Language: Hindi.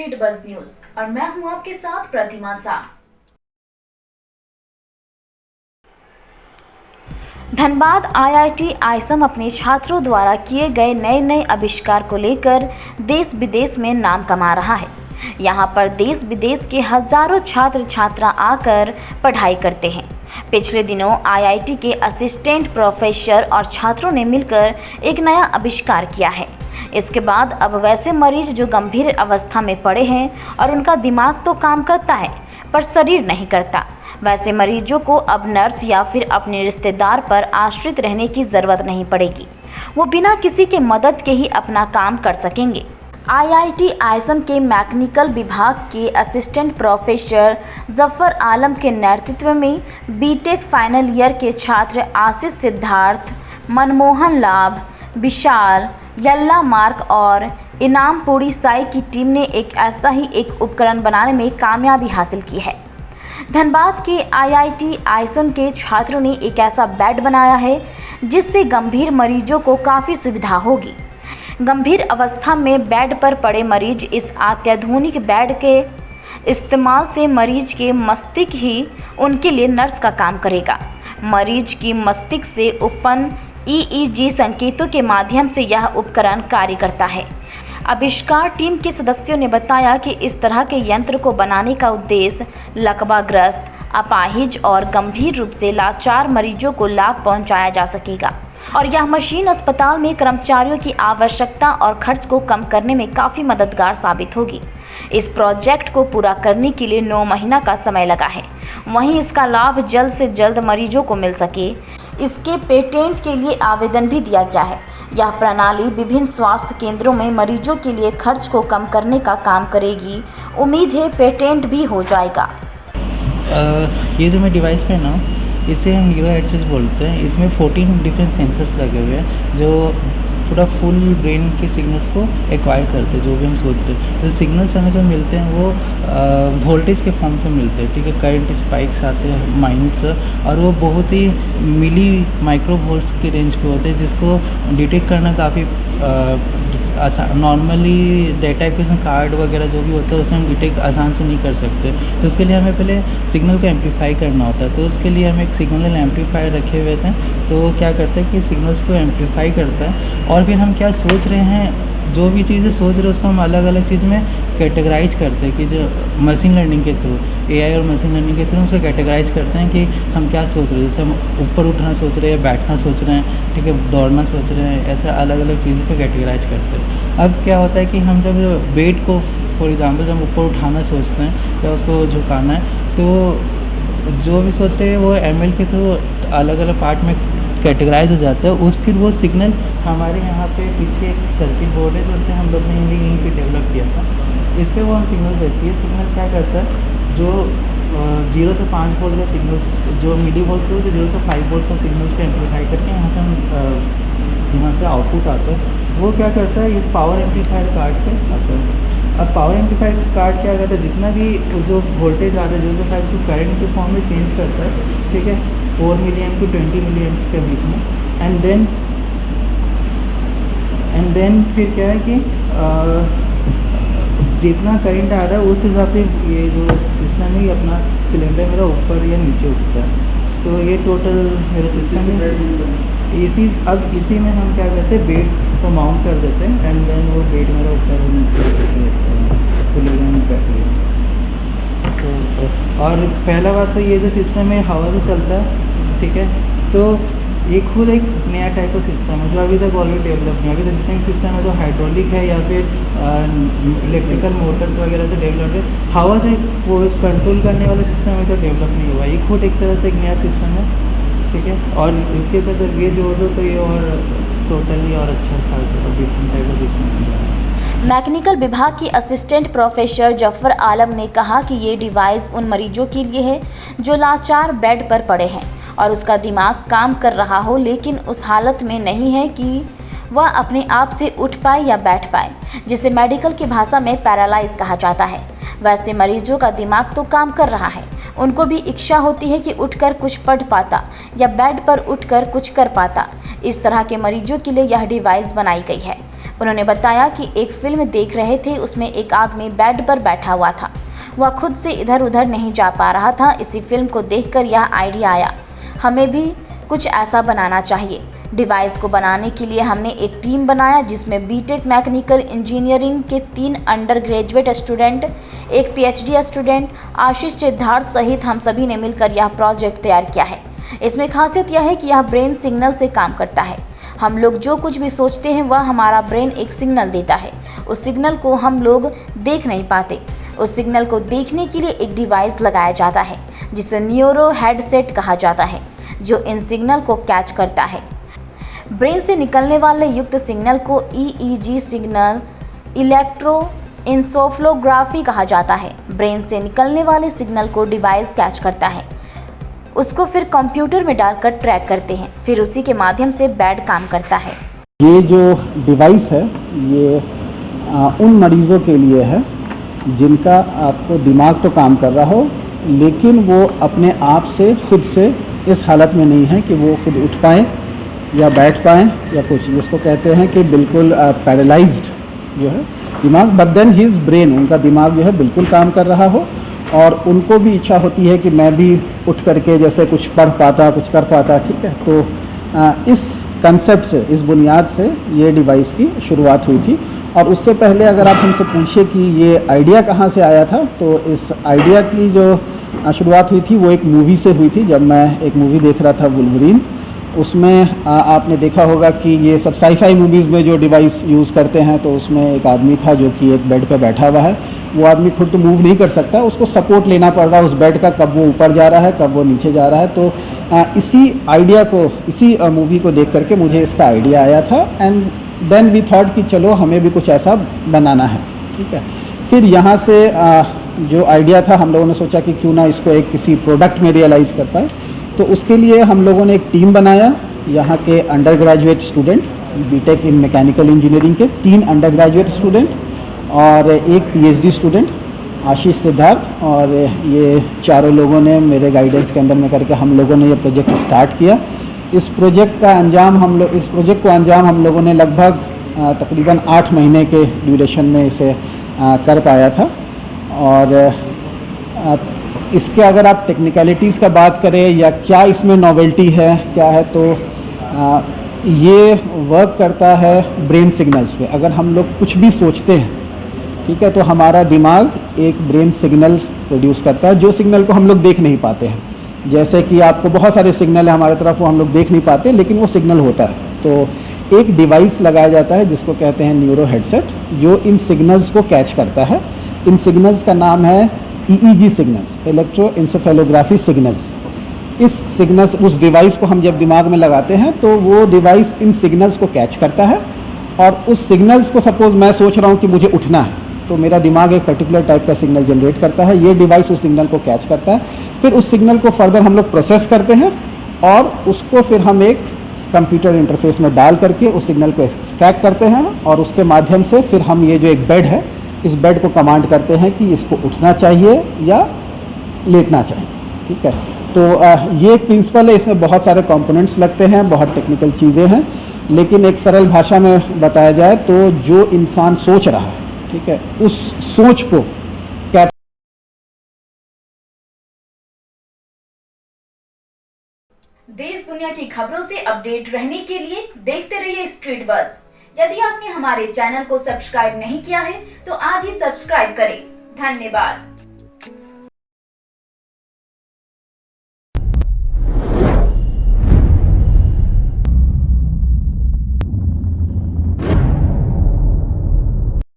स्टेट बज़ न्यूज और मैं हूं आपके साथ प्रतिमा शाह। धनबाद आईआईटी आईएसएम अपने छात्रों द्वारा किए गए नए आविष्कार को लेकर देश विदेश में नाम कमा रहा है। यहाँ पर देश विदेश के हजारों छात्र छात्रा आकर पढ़ाई करते हैं। पिछले दिनों आईआईटी के असिस्टेंट प्रोफेसर और छात्रों ने मिलकर एक नया आविष्कार किया है। इसके बाद अब वैसे मरीज जो गंभीर अवस्था में पड़े हैं और उनका दिमाग तो काम करता है पर शरीर नहीं करता, वैसे मरीजों को अब नर्स या फिर अपने रिश्तेदार पर आश्रित रहने की ज़रूरत नहीं पड़ेगी। वो बिना किसी के मदद के ही अपना काम कर सकेंगे। आईआईटी आईएसएम के मैकेनिकल विभाग के असिस्टेंट प्रोफेसर जफर आलम के नेतृत्व में बीटेक फाइनल ईयर के छात्र आशीष, सिद्धार्थ, मनमोहन लाभ, विशाल, यल्ला मार्क और इनामपुरी साई की टीम ने एक ऐसा ही एक उपकरण बनाने में कामयाबी हासिल की है। धनबाद के आईआईटी आईएसएम के छात्रों ने एक ऐसा बेड बनाया है जिससे गंभीर मरीजों को काफ़ी सुविधा होगी। गंभीर अवस्था में बेड पर पड़े मरीज इस अत्याधुनिक बेड के इस्तेमाल से मरीज के मस्तिष्क ही उनके लिए नर्स का काम करेगा। मरीज की मस्तिष्क से उत्पन्न ईईजी संकेतों के माध्यम से यह उपकरण कार्य करता है। आविष्कार टीम के सदस्यों ने बताया कि इस तरह के यंत्र को बनाने का उद्देश्य लकवाग्रस्त, अपाहिज और गंभीर रूप से लाचार मरीजों को लाभ पहुंचाया जा सकेगा और यह मशीन अस्पताल में कर्मचारियों की आवश्यकता और खर्च को कम करने में काफ़ी मददगार साबित होगी। इस प्रोजेक्ट को पूरा करने के लिए 9 महीना का समय लगा है। वहीं इसका लाभ जल्द से जल्द मरीजों को मिल सके, इसके पेटेंट के लिए आवेदन भी दिया गया है। यह प्रणाली विभिन्न स्वास्थ्य केंद्रों में मरीजों के लिए खर्च को कम करने का काम करेगी। उम्मीद है पेटेंट भी हो जाएगा। ये जो मैं डिवाइस पे ना, इसे हम न्यूरो हेडसेट बोलते हैं। इसमें 14 डिफरेंट सेंसर्स लगे हुए हैं जो पूरा फुल ब्रेन के सिग्नल्स को एक्वायर करते हैं। जो भी हम सोच रहे हैं, तो सिग्नल्स हमें जो मिलते हैं वो वोल्टेज के फॉर्म से मिलते हैं, ठीक है। करंट स्पाइक्स आते हैं माइन्यूट, और वो बहुत ही मिली माइक्रो वोल्ट्स की रेंज पे होते हैं, जिसको डिटेक्ट करना काफ़ी नॉर्मली डेटा एक्विजिशन कार्ड वगैरह जो भी होता है उसे हम डिटेक्ट आसान से नहीं कर सकते। तो उसके लिए हमें पहले सिग्नल को एम्पलीफाई करना होता है। तो उसके लिए हम एक सिग्नल एम्पलीफायर रखे हुए थे। तो क्या करता है कि सिग्नल्स को एम्पलीफाई करता है और फिर हम क्या सोच रहे हैं, जो भी चीज़ें सोच रहे हैं उसको हम अलग अलग चीज़ में कैटेगराइज करते हैं कि जो मशीन लर्निंग के थ्रू, एआई और मशीन लर्निंग के थ्रू उसको कैटेगराइज करते हैं कि हम क्या सोच रहे हैं। जैसे हम ऊपर उठना सोच रहे हैं, बैठना सोच रहे हैं, ठीक है, दौड़ना सोच रहे हैं, ऐसा अलग अलग चीज़ों को कैटेगराइज करते हैं। अब क्या होता है कि हम जब वेट को फॉर एग्ज़ाम्पल जब ऊपर उठाना सोचते हैं या उसको झुकाना है, तो जो भी सोच रहे हैं वो एमएल के थ्रू अलग अलग पार्ट में कैटेगराइज हो जाता है। फिर वो सिग्नल हमारे यहाँ पे पीछे एक सर्किट बोर्ड है जिससे हम लोग ने यहीं पे डेवलप किया था। इस पर वो हम सिग्नल भेजते हैं। सिग्नल क्या करता है, जो 0 से 5 वोल्ट का सिग्नल्स, जो मिली वोल्ट से 0 से 5 वोल्ट का सिग्नल्स को एम्पलीफाई करके यहाँ से हम यहाँ से आउटपुट आता है। वो क्या करता है, इस पावर एम्पलीफायर कार्ड पे आता है। अब पावर एम्पलीफायर कार्ड क्या करता है, जितना भी जो वोल्टेज आता है 0 से 5 उसको करंट के फॉर्म में चेंज करता है, ठीक है, 4 मिलीएम्प टू 20 मिलीएम्प के बीच में। एंड देन फिर क्या है कि जितना करंट आ रहा है उस हिसाब से ये जो सिस्टम है ये अपना सिलेंडर मेरा ऊपर या नीचे उठता है। तो ये टोटल मेरा सिस्टम है। इसी में हम क्या करते हैं, बेड को माउंट कर देते हैं एंड देन वो बेड मेरा ऊपर तो और पहला बात तो ये जो सिस्टम है हवा से चलता है, ठीक है। तो ये खुद एक नया टाइप का सिस्टम है जो अभी तक ऑलरेडी डेवलप नहीं है। अभी तक जितने भी सिस्टम है जो हाइड्रोलिक है या फिर इलेक्ट्रिकल मोटर्स वगैरह से डेवलप है, हवा से वो कंट्रोल करने वाला सिस्टम है तो डेवलप नहीं हुआ। ये खुद एक तरह से एक नया सिस्टम है, ठीक है। और इसके साथ अगर ये जोड़ दो तो ये और टोटली और अच्छा खासा डिफरेंट टाइप का सिस्टम है। मैकेनिकल विभाग की असिस्टेंट प्रोफेसर जफर आलम ने कहा कि ये डिवाइस उन मरीजों के लिए है जो लाचार बेड पर पड़े हैं और उसका दिमाग काम कर रहा हो लेकिन उस हालत में नहीं है कि वह अपने आप से उठ पाए या बैठ पाए, जिसे मेडिकल की भाषा में पैरालाइज कहा जाता है। वैसे मरीजों का दिमाग तो काम कर रहा है, उनको भी इच्छा होती है कि उठकर कुछ पढ़ पाता या बेड पर उठकर कुछ कर पाता। इस तरह के मरीजों के लिए यह डिवाइस बनाई गई है। उन्होंने बताया कि एक फिल्म देख रहे थे, उसमें एक आदमी बेड पर बैठा हुआ था। वह खुद से इधर उधर नहीं जा पा रहा था। इसी फिल्म को देखकर यह आइडिया आया, हमें भी कुछ ऐसा बनाना चाहिए। डिवाइस को बनाने के लिए हमने एक टीम बनाया जिसमें बीटेक मैकेनिकल इंजीनियरिंग के 3 अंडर ग्रेजुएट स्टूडेंट, एक पीएचडी स्टूडेंट, आशीष सिद्धार्थ सहित हम सभी ने मिलकर यह प्रोजेक्ट तैयार किया है। इसमें खासियत यह है कि यह ब्रेन सिग्नल से काम करता है। हम लोग जो कुछ भी सोचते हैं वह हमारा ब्रेन एक सिग्नल देता है। उस सिग्नल को हम लोग देख नहीं पाते। उस सिग्नल को देखने के लिए एक डिवाइस लगाया जाता है जिसे न्यूरो हेडसेट कहा जाता है, जो इन सिग्नल को कैच करता है। ब्रेन से निकलने वाले युक्त सिग्नल को ईईजी सिग्नल, इलेक्ट्रोएन्सेफलोग्राफी कहा जाता है। ब्रेन से निकलने वाले सिग्नल को डिवाइस कैच करता है, उसको फिर कंप्यूटर में डालकर ट्रैक करते हैं, फिर उसी के माध्यम से बेड काम करता है। ये जो डिवाइस है ये उन मरीज़ों के लिए है जिनका आपको दिमाग तो काम कर रहा हो, लेकिन वो अपने आप से खुद से इस हालत में नहीं है कि वो खुद उठ पाएँ या बैठ पाएँ या कुछ, जिसको कहते हैं कि बिल्कुल पैरालाइज्ड जो है दिमाग, बट देन हिज ब्रेन, उनका दिमाग जो है बिल्कुल काम कर रहा हो और उनको भी इच्छा होती है कि मैं भी उठ करके जैसे कुछ पढ़ पाता, कुछ कर पाता। ठीक है, तो इस कंसेप्ट से, इस बुनियाद से ये डिवाइस की शुरुआत हुई थी। और उससे पहले अगर आप हमसे पूछे कि ये आइडिया कहाँ से आया था, तो इस आइडिया की जो शुरुआत हुई थी वो एक मूवी से हुई थी। जब मैं एक मूवी देख रहा था वुल्वरीन, उसमें आपने देखा होगा कि ये सब साई-फाई मूवीज़ में जो डिवाइस यूज़ करते हैं, तो उसमें एक आदमी था जो कि एक बेड पे बैठा हुआ है। वो आदमी खुद तो मूव नहीं कर सकता, उसको सपोर्ट लेना पड़ रहा है उस बेड का, कब वो ऊपर जा रहा है, कब वो नीचे जा रहा है। तो इसी आइडिया को, इसी मूवी को देख करके मुझे इसका आइडिया आया था एंड देन वी थॉट कि चलो हमें भी कुछ ऐसा बनाना है। ठीक है, फिर यहाँ से जो आइडिया था हम लोगों ने सोचा कि क्यों ना इसको एक किसी प्रोडक्ट में रियलाइज़ कर पाए। तो उसके लिए हम लोगों ने एक टीम बनाया। यहाँ के undergraduate student, BTech in mechanical engineering के 3 अंडर ग्रेजुएट स्टूडेंट और एक पीएचडी स्टूडेंट आशीष सिद्धार्थ, और ये चारों लोगों ने मेरे गाइडेंस के अंदर में करके हम लोगों ने ये प्रोजेक्ट स्टार्ट किया। इस प्रोजेक्ट को अंजाम हम लोगों ने लगभग तकरीबन 8 महीने के ड्यूरेशन में इसे कर पाया था। और इसके अगर आप टेक्निकलिटीज़ का बात करें या क्या इसमें नॉवेल्टी है, क्या है, तो ये वर्क करता है ब्रेन सिग्नल्स पे। अगर हम लोग कुछ भी सोचते हैं, ठीक है, तो हमारा दिमाग एक ब्रेन सिग्नल प्रोड्यूस करता है, जो सिग्नल को हम लोग देख नहीं पाते हैं। जैसे कि आपको बहुत सारे सिग्नल है हमारे तरफ, वो हम लोग देख नहीं पाते, लेकिन वो सिग्नल होता है। तो एक डिवाइस लगाया जाता है जिसको कहते हैं न्यूरो हेडसेट, जो इन सिग्नल्स को कैच करता है। इन सिग्नल्स का नाम है ईईजी सिग्नल्स, इलेक्ट्रोएन्सेफलोग्राफी सिग्नल्स। इस सिग्नल्स, उस डिवाइस को हम जब दिमाग में लगाते हैं तो वो डिवाइस इन सिग्नल्स को कैच करता है, और उस सिग्नल्स को, सपोज मैं सोच रहा हूँ कि मुझे उठना है, तो मेरा दिमाग एक पर्टिकुलर टाइप का सिग्नल जनरेट करता है। ये डिवाइस उस सिग्नल को कैच करता है, फिर उस सिग्नल को फर्दर हम लोग प्रोसेस करते हैं और उसको फिर हम एक कंप्यूटर इंटरफेस में डाल करके उस सिग्नल को एक्सट्रैक्ट करते हैं, और उसके माध्यम से फिर हम ये जो एक बेड है, इस बेड को कमांड करते हैं कि इसको उठना चाहिए या लेटना चाहिए। ठीक है, तो ये एक प्रिंसिपल है। इसमें बहुत सारे कंपोनेंट्स लगते हैं, बहुत टेक्निकल चीज़ें हैं, लेकिन एक सरल भाषा में बताया जाए तो जो इंसान सोच रहा है, ठीक है, उस सोच को क्या देश दुनिया की खबरों से अपडेट रहने के लिए देखते रहिए स्ट्रीट बज़। यदि आपने हमारे चैनल को सब्सक्राइब नहीं किया है तो आज ही सब्सक्राइब करें। धन्यवाद।